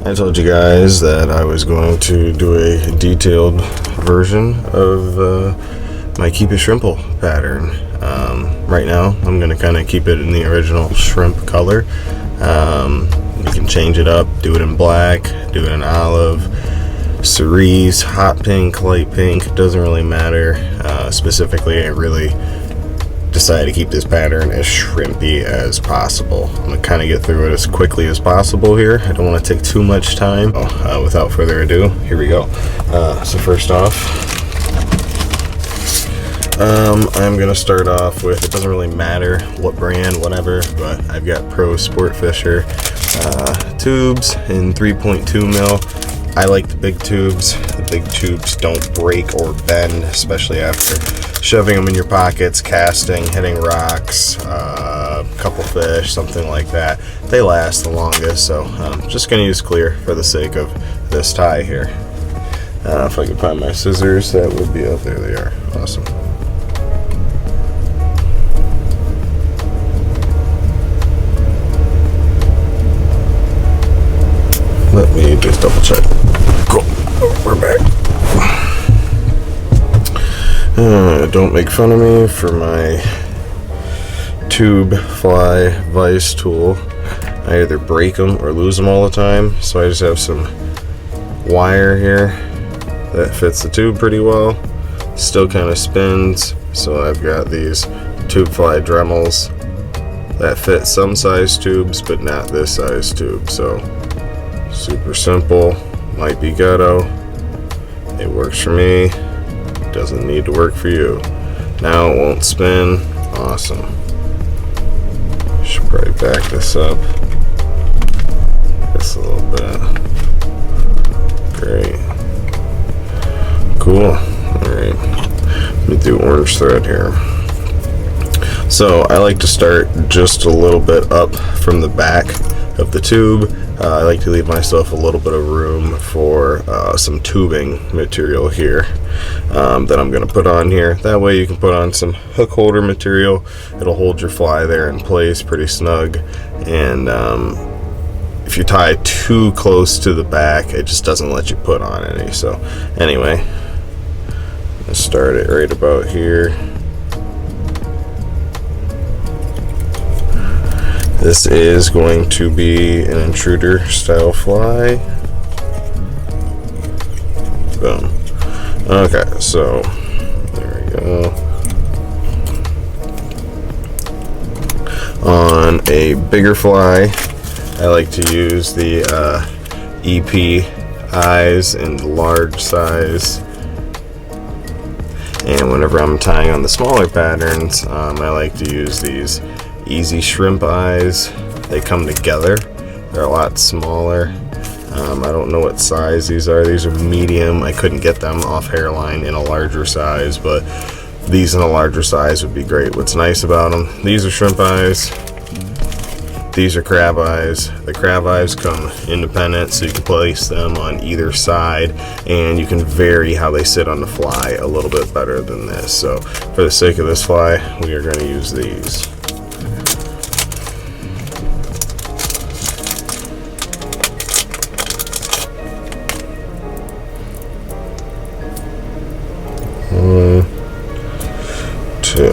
I told you guys that I was going to do a detailed version of my Keep It Shrimple pattern. Right now, I'm going to kind of keep it in the original shrimp color. You can change it up, do it in black, do it in olive, cerise, hot pink, light pink, doesn't really matter. Specifically, I really decided to keep this pattern as shrimpy as possible. I'm going to kind of get through it as quickly as possible here. I don't want to take too much time. Without further ado, here we go. So first off, I'm going to start off with, it doesn't really matter what brand, whatever, but I've got Pro Sport Fisher tubes in 3.2 mil. I like the big tubes. The big tubes don't break or bend, especially after shoving them in your pockets, casting, hitting rocks, couple fish, something like that. They last the longest, so I'm just going to use clear for the sake of this tie here. If I can find my scissors, that would be up there. They are. Awesome. Let me just double check. Cool. We're back. Don't make fun of me for my tube fly vise tool. I either break them or lose them all the time, so I just have some wire here that fits the tube pretty well. Still kind of spins, so I've got these tube fly Dremels that fit some size tubes, but not this size tube. So super simple, might be ghetto. It works for me, doesn't need to work for you. Now it won't spin. Awesome. Should probably back this up just a little bit. Great. Cool. Alright. Let me do orange thread here. So I like to start just a little bit up from the back of the tube. I like to leave myself a little bit of room for some tubing material here that I'm going to put on here. That way you can put on some hook holder material. It'll hold your fly there in place pretty snug. And if you tie too close to the back, it just doesn't let you put on any. So anyway, let's start it right about here. This is going to be an Intruder style fly. Boom. Okay, so there we go. On a bigger fly, I like to use the EP eyes in the large size. And whenever I'm tying on the smaller patterns, I like to use these Easy Shrimp eyes. They come together. They're a lot smaller. I don't know what size these are. These are medium. I couldn't get them off Hairline in a larger size, but these in a larger size would be great. What's nice about them, these are shrimp eyes. These are crab eyes. The crab eyes come independent, so you can place them on either side, and you can vary how they sit on the fly a little bit better than this. So for the sake of this fly, we are going to use these. One, two.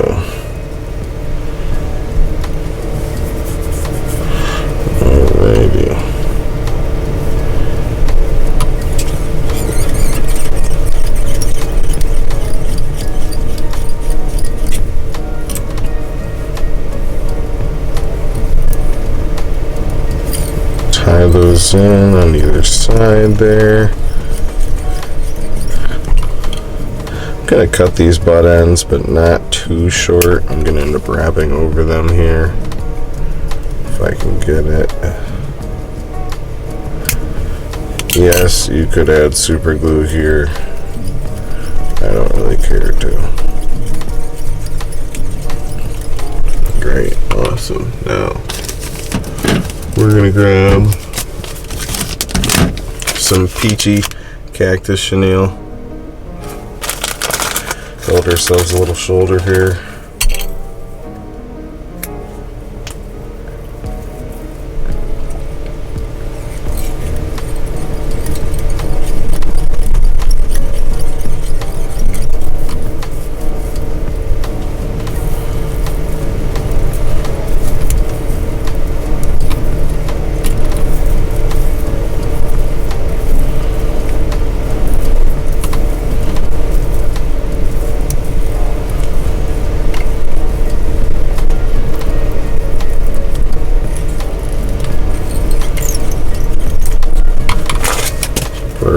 Alrighty. Tie those in on either side there. I'm gonna cut these butt ends, but not too short. I'm gonna end up wrapping over them here if I can get it. Yes, you could add super glue here. I don't really care to. Great, awesome. Now we're gonna grab some peachy cactus chenille. Build ourselves a little shoulder here.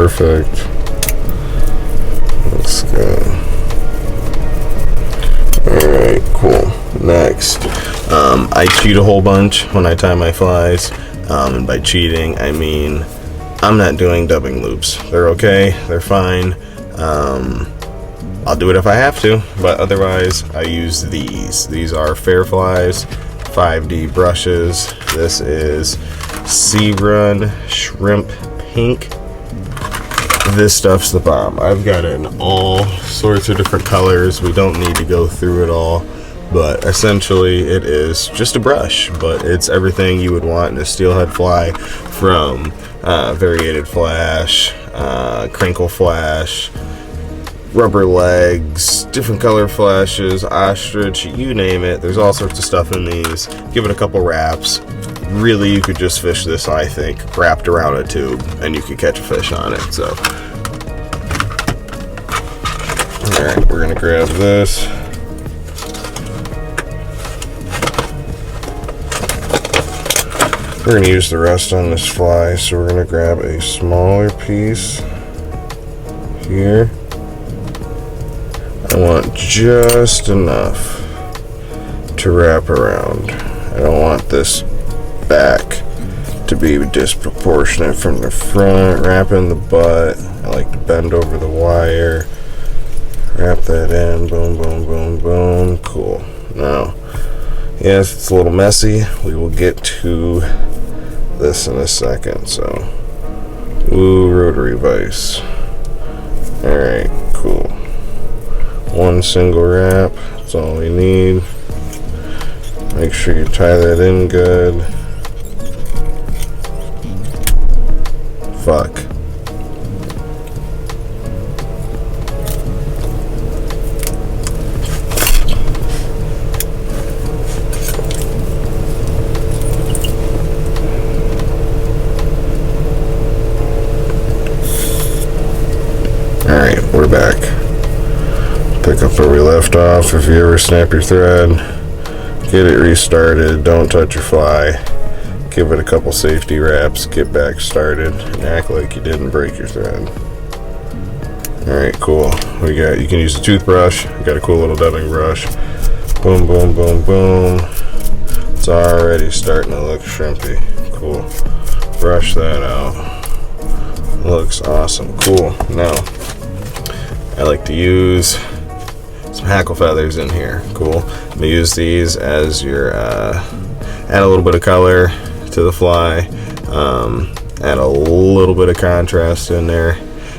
Perfect. Let's go. Alright, cool. Next. I cheat a whole bunch when I tie my flies. And by cheating, I mean I'm not doing dubbing loops. They're okay, they're fine. I'll do it if I have to, but otherwise I use these. These are Fair Flies 5D brushes. This is Sea Run Shrimp Pink. This stuff's the bomb. I've got it in all sorts of different colors. We don't need to go through it all, but essentially it is just a brush, but it's everything you would want in a steelhead fly, from variated flash, crinkle flash, rubber legs, different color flashes, ostrich, you name it. There's all sorts of stuff in these. Give it a couple wraps. Really, you could just fish this, I think, wrapped around a tube, and you could catch a fish on it. So, alright, we're gonna grab this. We're gonna use the rest on this fly, so we're gonna grab a smaller piece here. I want just enough to wrap around. I don't want this back to be disproportionate from the front. Wrap in the butt. I like to bend over the wire. Wrap that in. Boom, boom, boom, boom. Cool. Now, yes, it's a little messy. We will get to this in a second. So, ooh, rotary vise. Alright, cool. One single wrap. That's all we need. Make sure you tie that in good. Fuck. Alright, we're back. Pick up where we left off. If you ever snap your thread, get it restarted. Don't touch your fly. Give it a couple safety wraps. Get back started and act like you didn't break your thread. Alright, cool. You can use a toothbrush. We got a cool little dubbing brush. Boom, boom, boom, boom. It's already starting to look shrimpy. Cool. Brush that out. Looks awesome. Cool. Now, I like to use some hackle feathers in here. Cool. I'm gonna use these as your add a little bit of color to the fly, add a little bit of contrast in there,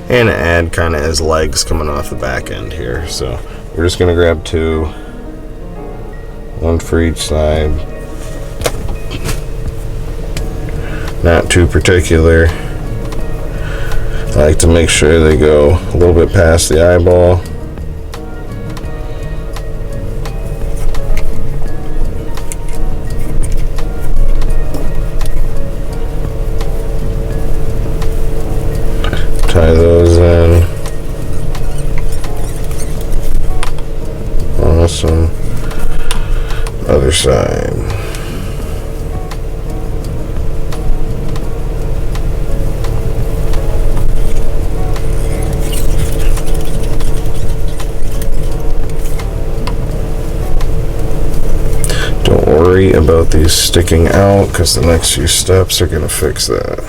and add kind of as legs coming off the back end here. So we're just gonna grab two, one for each side. Not too particular. I like to make sure they go a little bit past the eyeball. Tie those in. Awesome. Other side. Don't worry about these sticking out, because the next few steps are going to fix that.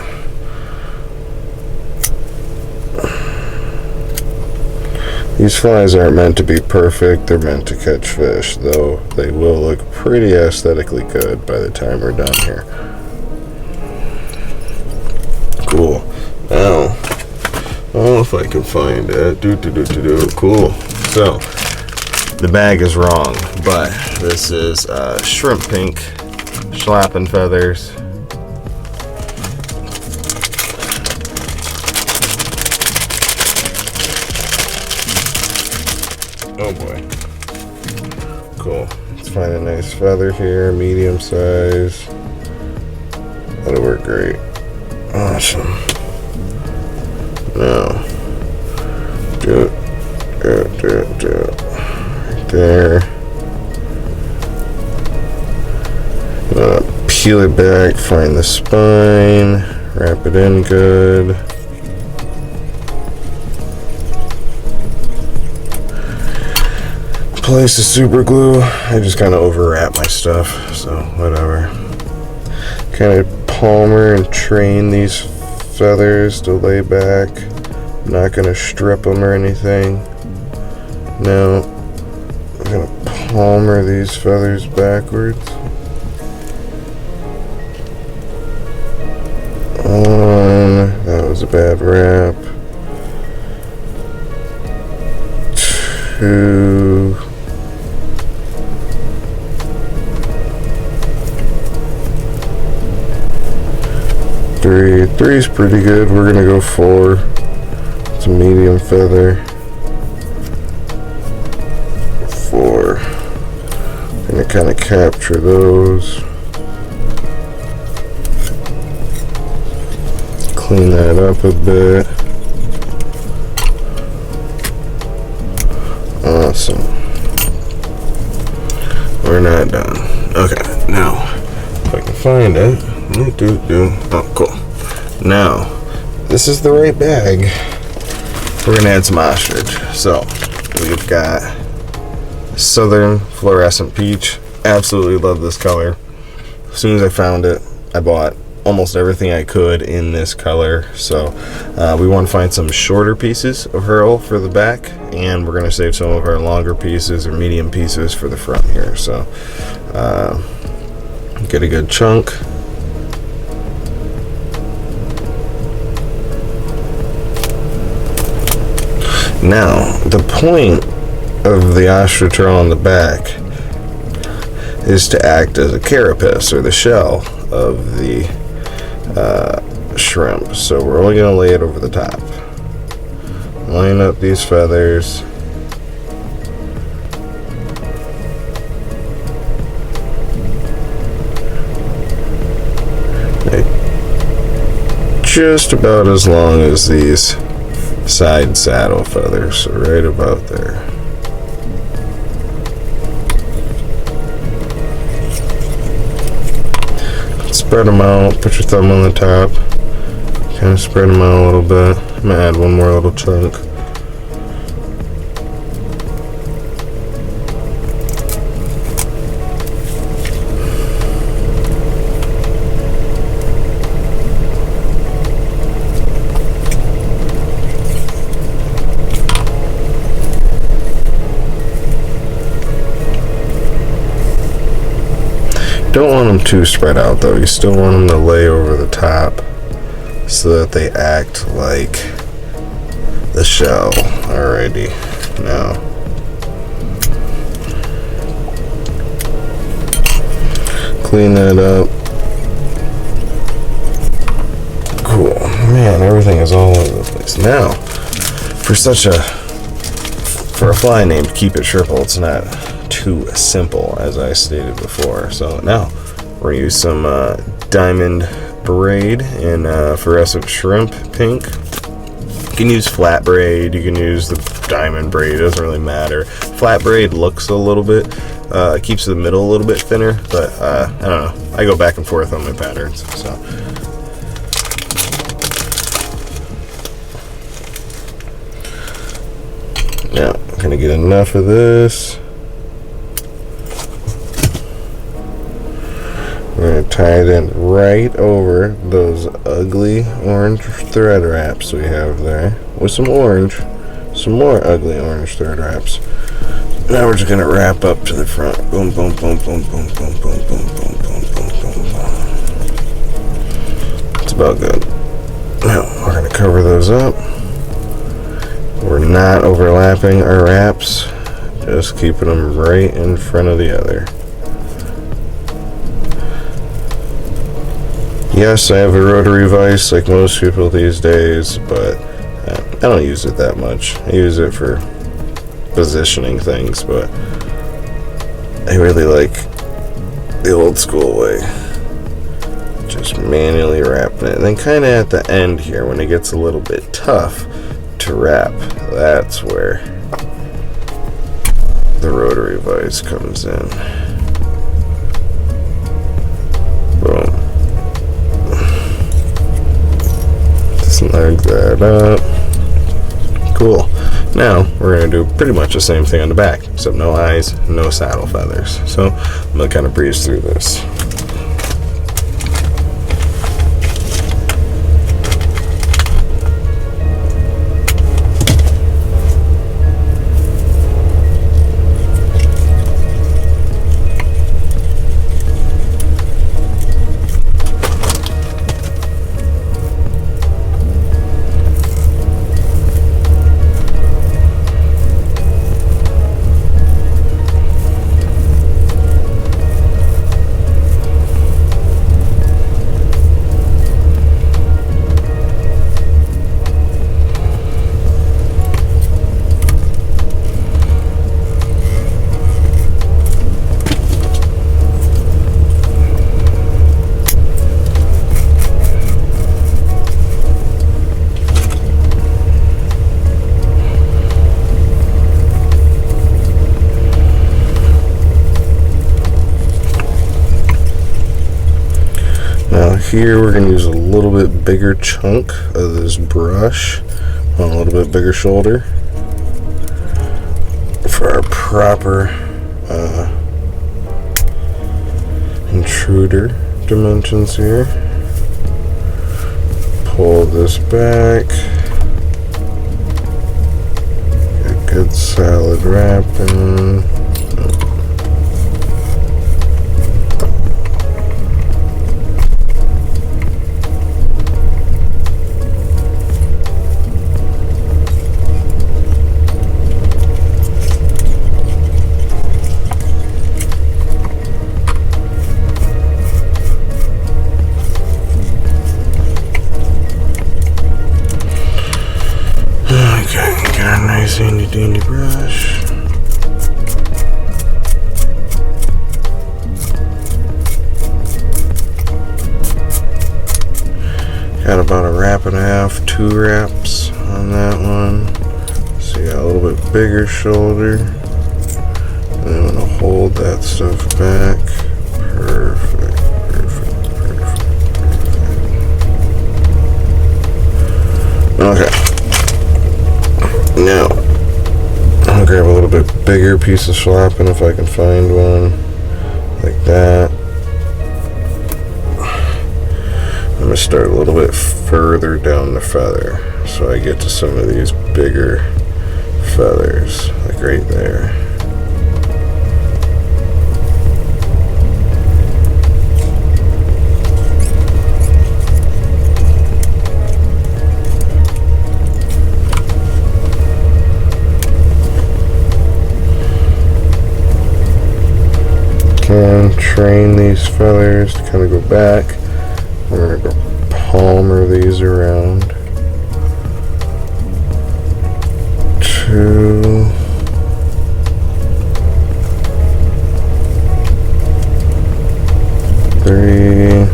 These flies aren't meant to be perfect, they're meant to catch fish, though they will look pretty aesthetically good by the time we're done here. Cool. Now, I don't know if I can find it. Cool. So, the bag is wrong, but this is shrimp pink schlappen feathers. Oh boy. Cool. Let's find a nice feather here, medium size. That'll work great. Awesome. Now, do it. Right there. Peel it back, find the spine, wrap it in good. place the super glue. I just kind of overwrap my stuff, so whatever. Kind of palmer and train these feathers to lay back. I'm not going to strip them or anything. Now, I'm going to palmer these feathers backwards. That was a bad wrap. 2. 3. 3's pretty good. We're gonna go 4. It's a medium feather. 4. Gonna kind of capture those. Clean that up a bit. Awesome. We're not done. Okay, now if I can find it. Oh, cool. Now, this is the right bag. We're gonna add some ostrich. So we've got Southern Fluorescent Peach. Absolutely love this color. As soon as I found it, I bought almost everything I could in this color. So we want to find some shorter pieces of herl for the back, and we're going to save some of our longer pieces or medium pieces for the front here. So get a good chunk. Now the point of the ostrich herl on the back is to act as a carapace, or the shell of the shrimp. So we're only going to lay it over the top. Line up these feathers. Just about as long as these side saddle feathers, so right about there. Spread them out, put your thumb on the top, kind of spread them out a little bit. I'm going to add one more little chunk. Don't want them too spread out though. You still want them to lay over the top so that they act like the shell. Alrighty, now clean that up. Cool. Man, everything is all over the place. Now, for a fly named Keep It Shrimple, it's not too simple, as I stated before. So now we're gonna use some diamond braid in fluorescent shrimp pink. You can use flat braid, you can use the diamond braid, it doesn't really matter. Flat braid looks a little bit, keeps the middle a little bit thinner, but I don't know, I go back and forth on my patterns. So now I'm gonna get enough of this. We're going to tie it in right over those ugly orange thread wraps we have there with some orange, some more ugly orange thread wraps. Now we're just going to wrap up to the front. Boom, boom, boom, boom, boom, boom, boom, boom, boom, boom, boom, boom, boom. It's about good. Now we're going to cover those up. We're not overlapping our wraps, just keeping them right in front of the other. Yes, I have a rotary vise like most people these days, but I don't use it that much. I use it for positioning things, but I really like the old school way. Just manually wrapping it. And then kind of at the end here, when it gets a little bit tough to wrap, that's where the rotary vise comes in. Boom. Snug that up. Cool. Now we're going to do pretty much the same thing on the back, except no eyes, no saddle feathers. So I'm going to kind of breeze through this. Now here we're going to use a little bit bigger chunk of this brush on a little bit bigger shoulder for our proper intruder dimensions here. Pull this back, get a good solid wrapping. Nice handy dandy brush. Got about a wrap and a half, 2 wraps on that one. So you got a little bit bigger shoulder. And then I'm gonna hold that stuff back. Perfect, perfect, perfect, perfect. Okay. Now, I'll grab a little bit bigger piece of schlappen if I can find one, like that. I'm going to start a little bit further down the feather, so I get to some of these bigger feathers, like right there. And train these feathers to kind of go back. We're going to go palmer these around. 2, 3,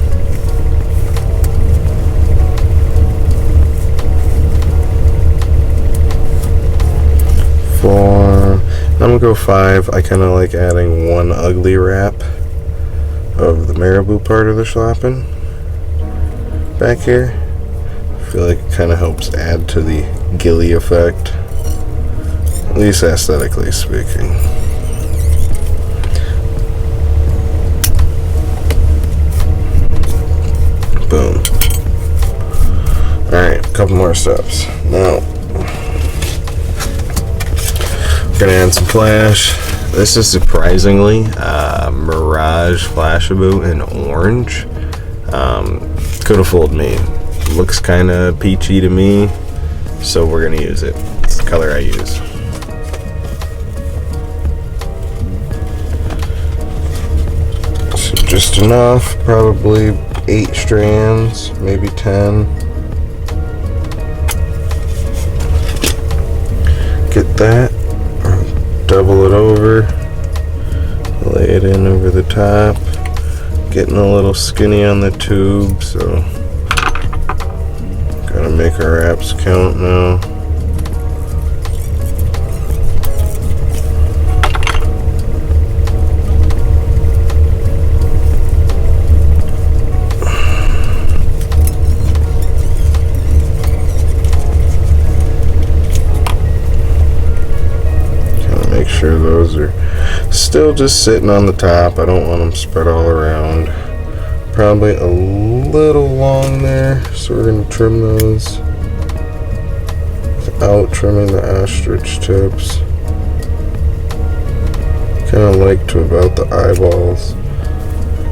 4. I'm gonna go 5. I kind of like adding one ugly wrap of the marabou part of the schlappen back here. I feel like it kind of helps add to the gilly effect, at least aesthetically speaking. Boom. Alright, a couple more steps. Now gonna add some flash. This is surprisingly Mirage Flashabou in orange. Could have fooled me. Looks kind of peachy to me, so we're gonna use it. It's the color I use. So just enough, probably 8 strands, maybe 10. Get that. Double it over, lay it in over the top. Getting a little skinny on the tube, so gotta make our wraps count now. sure those are still just sitting on the top. I don't want them spread all around. Probably a little long there, so we're going to trim those without trimming the ostrich tips. Kind of like to about the eyeballs.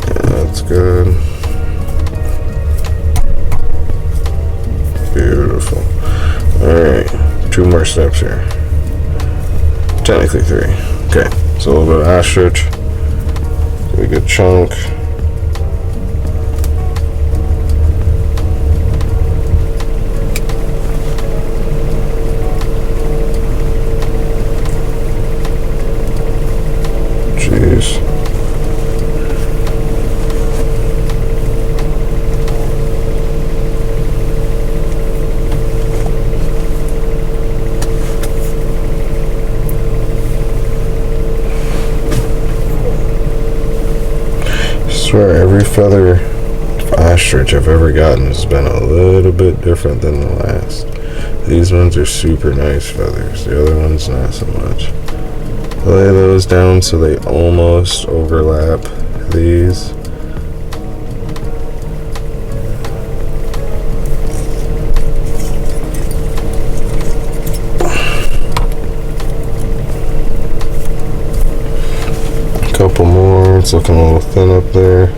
Yeah, that's good. Beautiful. Alright, 2 more steps here. Technically 3. Okay, so a little bit of ostrich. Do a good chunk. Jeez. I swear every feather of ostrich I've ever gotten has been a little bit different than the last. These ones are super nice feathers. The other ones not so much. Lay those down so they almost overlap these. A couple more. It's looking a little thin up there.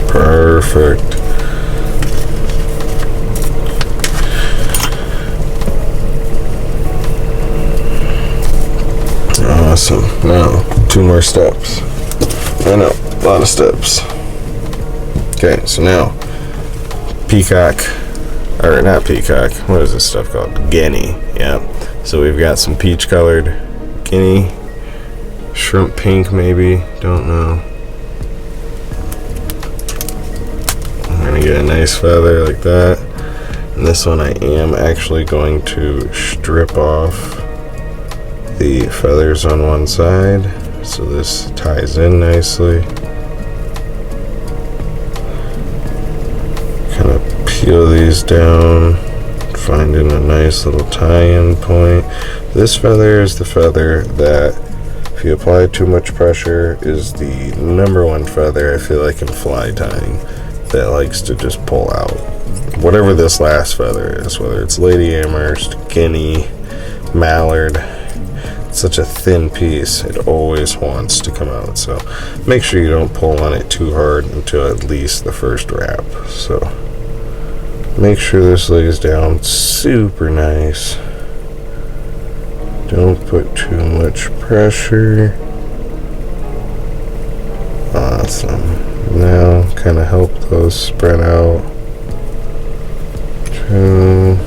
Perfect. Awesome. Now, 2 more steps. I know, a lot of steps. Okay, so now, peacock, or not peacock, what is this stuff called? Guinea, yeah. So we've got some peach colored guinea, shrimp pink maybe, don't know. Get a nice feather like that, and this one I am actually going to strip off the feathers on one side so this ties in nicely. Kind of peel these down, finding a nice little tie-in point. This feather is the feather that, if you apply too much pressure, is the #1 feather I feel like in fly tying that likes to just pull out. Whatever this last feather is, whether it's Lady Amherst, Guinea, Mallard, it's such a thin piece, it always wants to come out. So make sure you don't pull on it too hard until at least the first wrap. So make sure this lays down super nice. Don't put too much pressure. Awesome. Now kind of help those spread out. 2.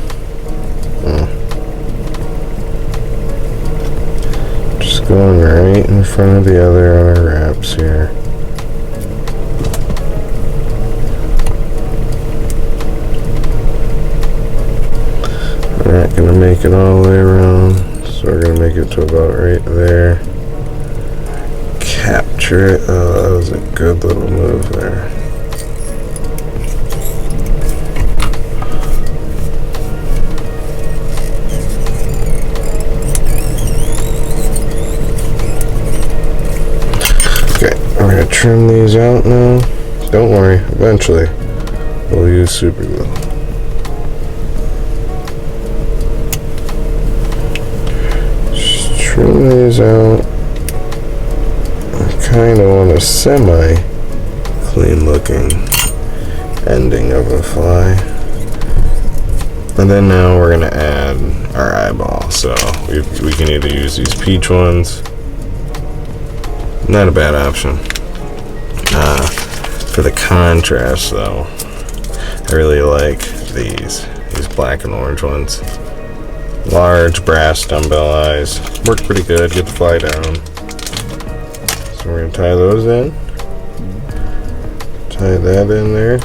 Just going right in front of the other on our wraps here. We're not going to make it all the way around, so we're going to make it to about right there. Capture it. Oh, that was a good little move there. Okay, we're gonna trim these out now. Don't worry, eventually we'll use super glue. Just trim these out. Kind of want a semi-clean looking ending of a fly. And then now we're going to add our eyeball. So we can either use these peach ones. Not a bad option. For the contrast though, I really like these black and orange ones. Large brass dumbbell eyes. Work pretty good, get the fly down. So we're going to tie those in. Tie that in there.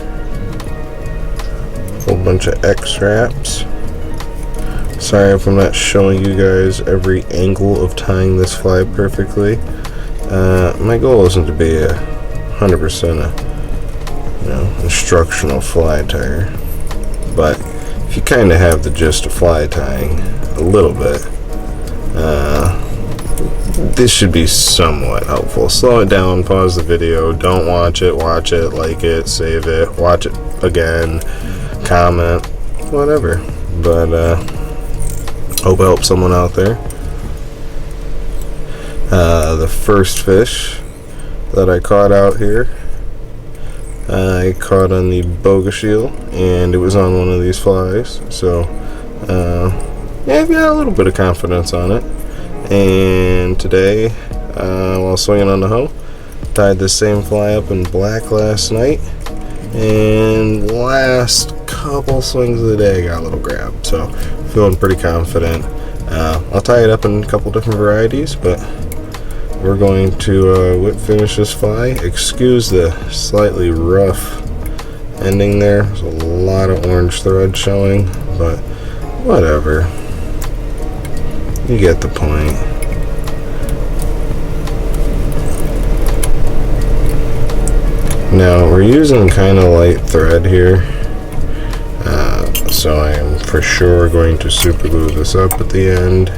Whole bunch of X-straps. Sorry if I'm not showing you guys every angle of tying this fly perfectly. My goal isn't to be 100% instructional fly tyer, but if you kind of have the gist of fly tying a little bit, this should be somewhat helpful. Slow it down, pause the video, don't watch it, like it, save it, watch it again, comment, whatever. But hope I help someone out there. The first fish that I caught out here, I caught on the bogus shield, and it was on one of these flies. So yeah, I've got a little bit of confidence on it. And today, while swinging on the hoe, tied the same fly up in black last night, and last couple swings of the day I got a little grab, so feeling pretty confident. I'll tie it up in a couple different varieties, but we're going to whip finish this fly. Excuse the slightly rough ending there. There's a lot of orange thread showing, but whatever. You get the point. Now we're using kind of light thread here, so I am for sure going to super glue this up at the end.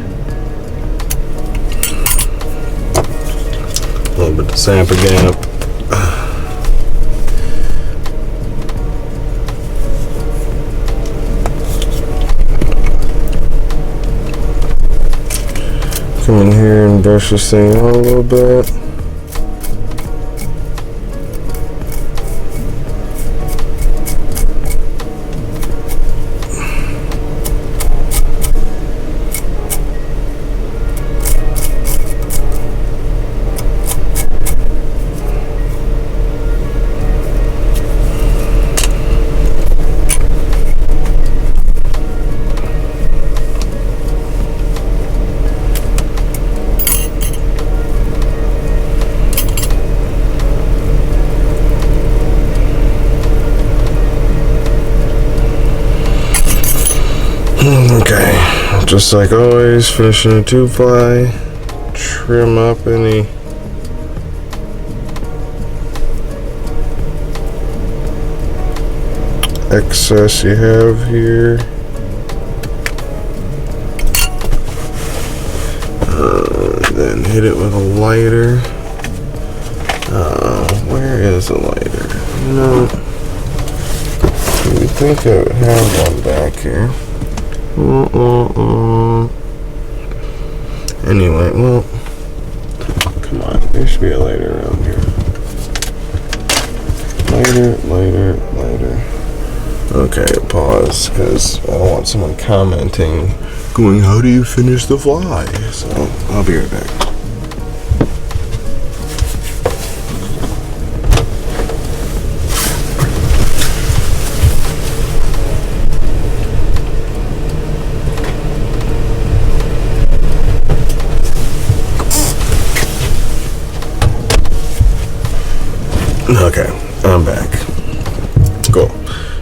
A little bit of Sampa Gap. Come in here and brush this thing out a little bit. Okay, just like always, finishing a tube fly, trim up any excess you have here. Then hit it with a lighter. Where is the lighter? No, you think I would have one back here. Anyway, well, come on, there should be a lighter around here. Lighter. Okay, pause, because I don't want someone commenting, going, how do you finish the fly? So, I'll be right back. Okay, I'm back. Cool.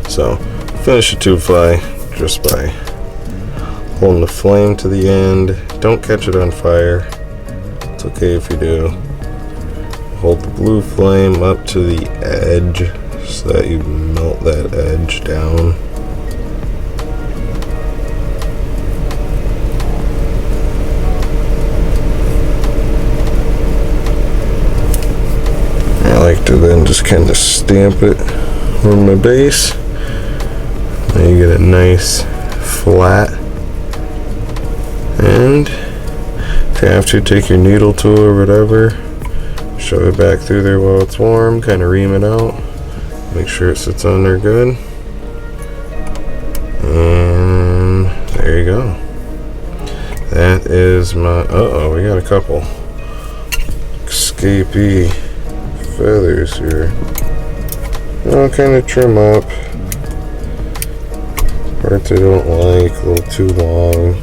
So, finish a tube fly just by holding the flame to the end. Don't catch it on fire. It's okay if you do. Hold the blue flame up to the edge so that you melt that edge down. I like to then just kind of stamp it on my base. Now you get a nice flat end. If you have to, take your needle tool or whatever, shove it back through there while it's warm, kind of ream it out, make sure it sits on there good, and there you go. That is my, we got a couple escapee feathers here. I'll kind of trim up parts I don't like, a little too long.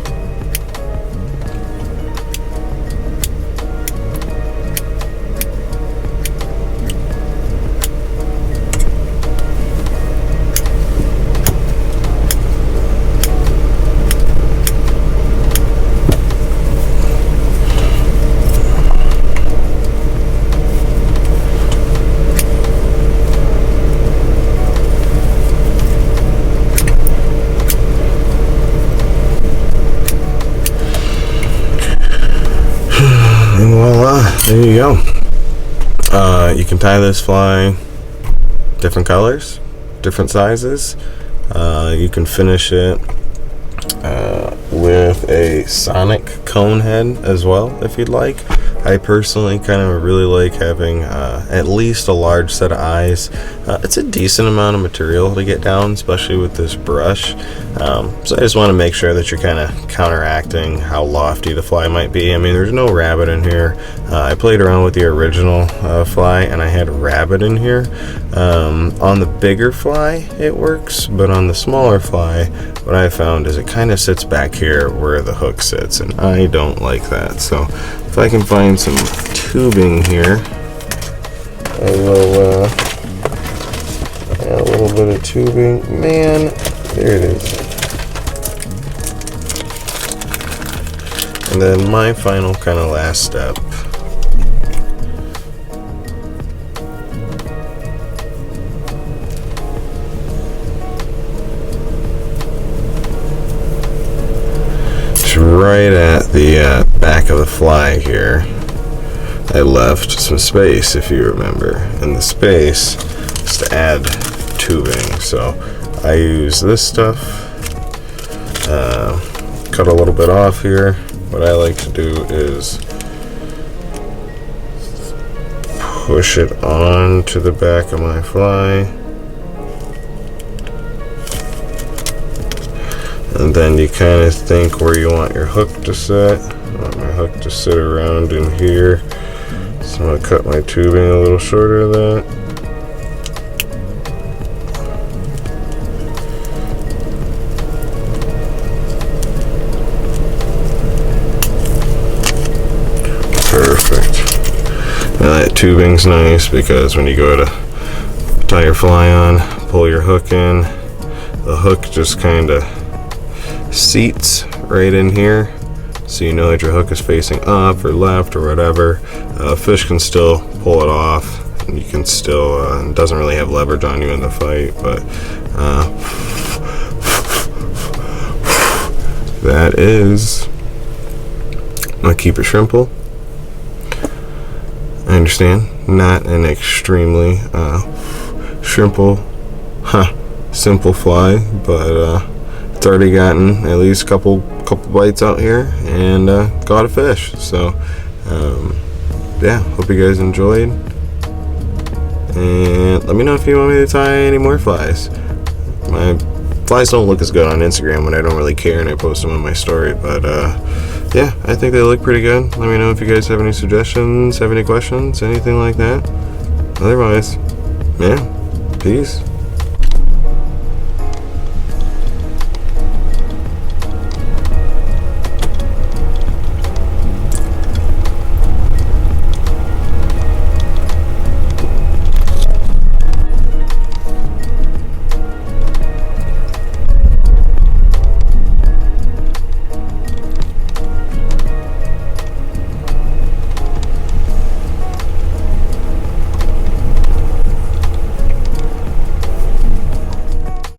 There you go. You can tie this fly different colors, different sizes. You can finish it with a sonic cone head as well if you'd like. I personally kind of really like having at least a large set of eyes. It's a decent amount of material to get down, especially with this brush. So I just want to make sure that you're kind of counteracting how lofty the fly might be. I mean, there's no rabbit in here. I played around with the original fly and I had a rabbit in here. On the bigger fly it works, but on the smaller fly what I found is it kind of sits back here where the hook sits, and I don't like that. So if I can find some tubing here, I will add a little bit of tubing. Man, there it is. And then my final kind of last step. Right at the back of the fly here, I left some space, if you remember, and the space is to add tubing. So I use this stuff, cut a little bit off here. What I like to do is push it on to the back of my fly. And then you kind of think where you want your hook to sit. I want my hook to sit around in here. So I'm going to cut my tubing a little shorter of that. Perfect. Now that tubing's nice because when you go to tie your fly on, pull your hook in, the hook just kind of seats right in here, so you know that your hook is facing up or left or whatever. Fish can still pull it off, and you can still it doesn't really have leverage on you in the fight, but that is my keep it shrimple. I understand, not an extremely shrimple simple fly, but it's already gotten at least a couple bites out here and caught a fish. So yeah, hope you guys enjoyed, and let me know if you want me to tie any more flies. My flies don't look as good on Instagram when I don't really care and I post them on my story, but yeah, I think they look pretty good. Let me know if you guys have any suggestions, have any questions, anything like that. Otherwise, yeah, peace.